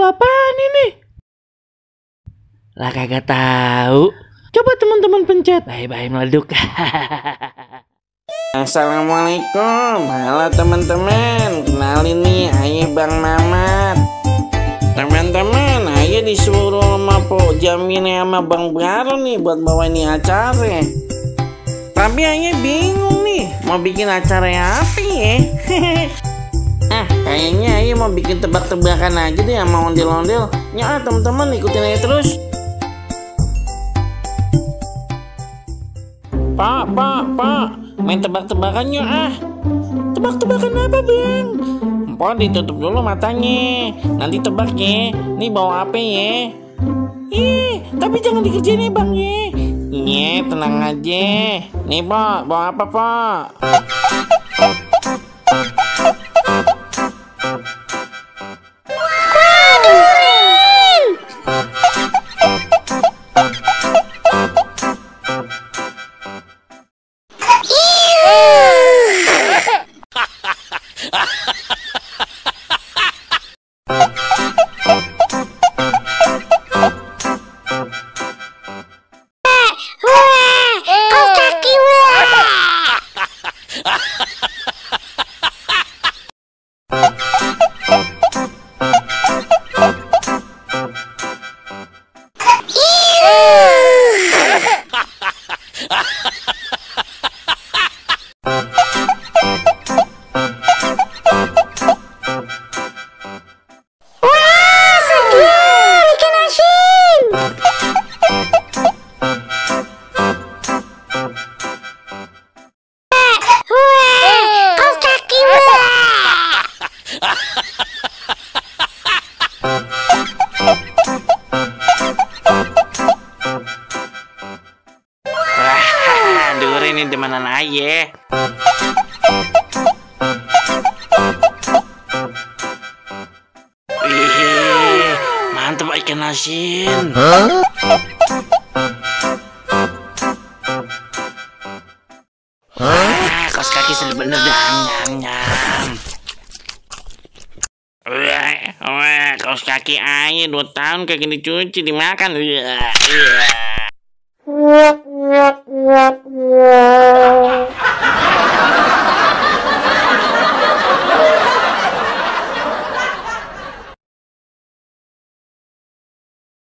apaan ini? Lah kagak tahu. Coba teman-teman pencet. Bye-bye meleduk. Assalamualaikum. Halo teman-teman. Kenalin nih, Ayah Bang Mamat. Teman-teman, Ayah disuruh sama Pok Jamil sama Bang Baru nih buat bawa ini acara. Tapi Ayah bingung nih, mau bikin acara apa ya? Kayaknya Ayah mau bikin tebak-tebakan aja deh sama ondel-ondel. Ya teman-teman, ikutin aja terus. Pak, main tebak-tebakannya Tebak-tebakan apa, Bang? Pak, ditutup dulu matanya. Nanti tebak ya. Nih bawa apa ya? Tapi jangan dikerjain ya, Bang ya. Iya, tenang aja. Nih, Pak, bawa apa, Pak? Ini temenan Ayah. Mantap ikan asin. Kaos kaki bener nyam. Kaos kaki Ayah 2 tahun kagak dicuci, dimakan.